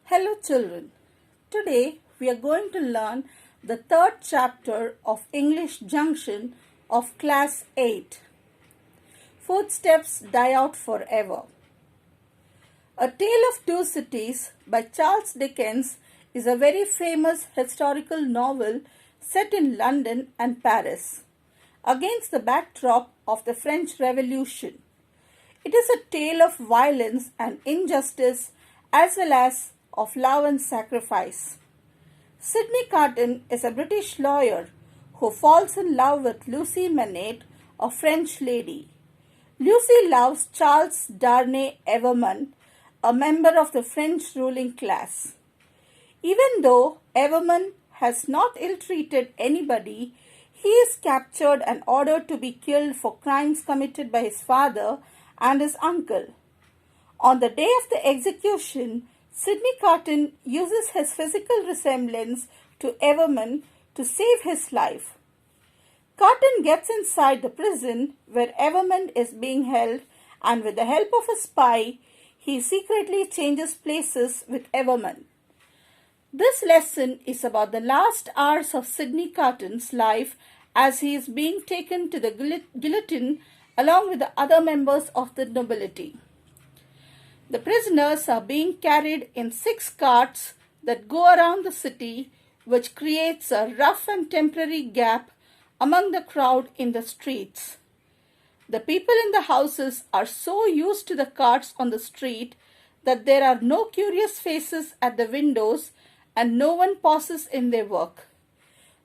Hello children. Today we are going to learn the third chapter of English Junction of class 8. Footsteps Die Out Forever. A Tale of Two Cities by Charles Dickens is a very famous historical novel set in London and Paris against the backdrop of the French Revolution. It is a tale of violence and injustice as well as of love and sacrifice. Sidney Carton is a British lawyer who falls in love with Lucy Manette, a French lady. Lucy loves Charles Darnay Everman, a member of the French ruling class. Even though Everman has not ill-treated anybody, he is captured and ordered to be killed for crimes committed by his father and his uncle. On the day of the execution, Sidney Carton uses his physical resemblance to Everman to save his life. Carton gets inside the prison where Everman is being held, and with the help of a spy, he secretly changes places with Everman. This lesson is about the last hours of Sidney Carton's life as he is being taken to the guillotine along with the other members of the nobility. The prisoners are being carried in 6 carts that go around the city, which creates a rough and temporary gap among the crowd in the streets. The people in the houses are so used to the carts on the street that there are no curious faces at the windows and no one pauses in their work.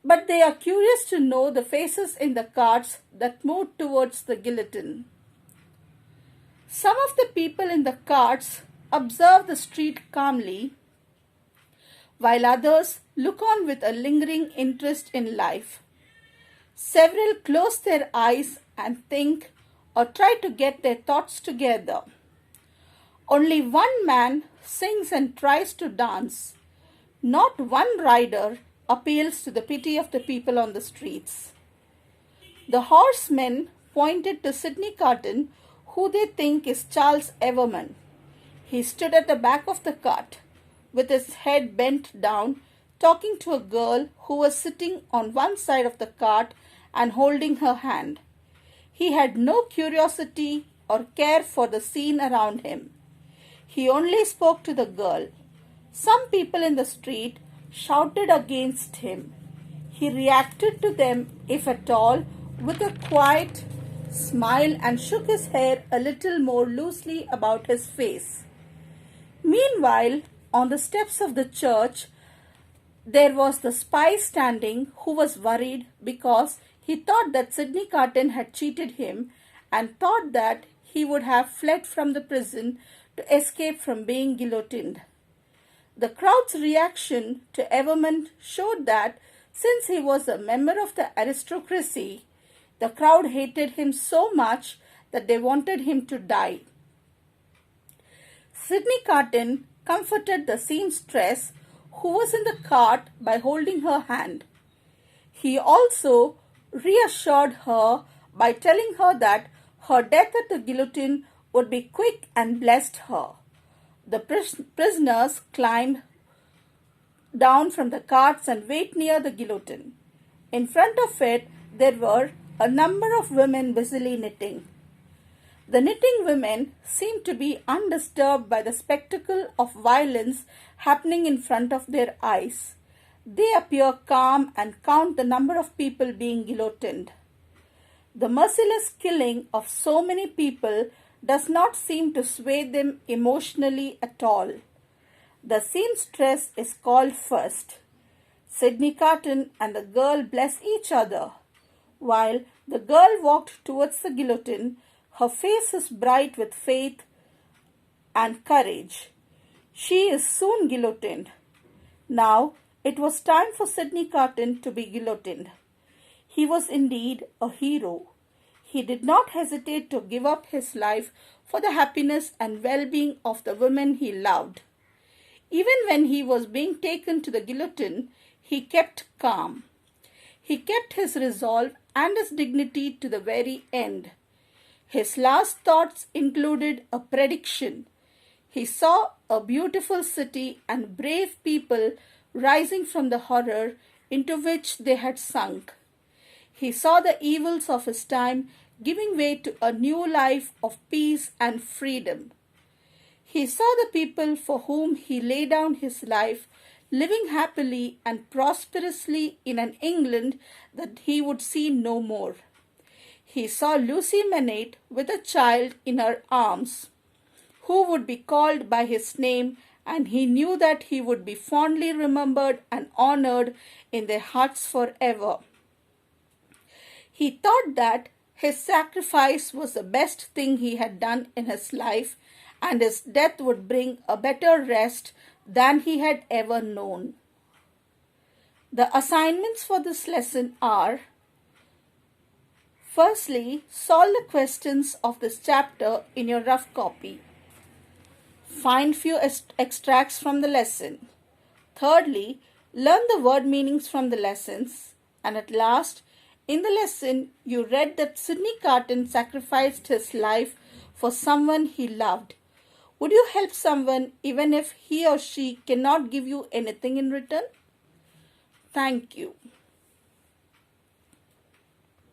But they are curious to know the faces in the carts that move towards the guillotine. Some of the people in the carts observe the street calmly, while others look on with a lingering interest in life. Several close their eyes and think or try to get their thoughts together. Only one man sings and tries to dance. Not one rider appeals to the pity of the people on the streets. The horsemen pointed to Sidney Carton, who they think is Charles Everman. He stood at the back of the cart, with his head bent down, talking to a girl who was sitting on one side of the cart and holding her hand. He had no curiosity or care for the scene around him. He only spoke to the girl. Some people in the street shouted against him. He reacted to them, if at all, with a quiet smile and shook his hair a little more loosely about his face. Meanwhile, on the steps of the church, there was the spy standing who was worried because he thought that Sidney Carton had cheated him and thought that he would have fled from the prison to escape from being guillotined. The crowd's reaction to Everman showed that since he was a member of the aristocracy, the crowd hated him so much that they wanted him to die. Sidney Carton comforted the seamstress who was in the cart by holding her hand. He also reassured her by telling her that her death at the guillotine would be quick and blessed her. The prisoners climbed down from the carts and wait near the guillotine. In front of it, there were a number of women busily knitting. The knitting women seemed to be undisturbed by the spectacle of violence happening in front of their eyes. They appear calm and count the number of people being guillotined. The merciless killing of so many people does not seem to sway them emotionally at all. The seamstress is called first. Sidney Carton and the girl bless each other. While the girl walked towards the guillotine, her face is bright with faith and courage. She is soon guillotined. Now it was time for Sidney Carton to be guillotined. He was indeed a hero. He did not hesitate to give up his life for the happiness and well-being of the women he loved. Even when he was being taken to the guillotine, he kept calm. He kept his resolve and his dignity to the very end. His last thoughts included a prediction. He saw a beautiful city and brave people rising from the horror into which they had sunk. He saw the evils of his time giving way to a new life of peace and freedom. He saw the people for whom he laid down his life living happily and prosperously in an England that he would see no more. He saw Lucy Manette with a child in her arms, who would be called by his name, and he knew that he would be fondly remembered and honored in their hearts forever. He thought that his sacrifice was the best thing he had done in his life, and his death would bring a better rest than he had ever known. The assignments for this lesson are: firstly, solve the questions of this chapter in your rough copy. Find few extracts from the lesson. Thirdly, learn the word meanings from the lessons. And at last, in the lesson, you read that Sidney Carton sacrificed his life for someone he loved. Would you help someone even if he or she cannot give you anything in return? Thank you.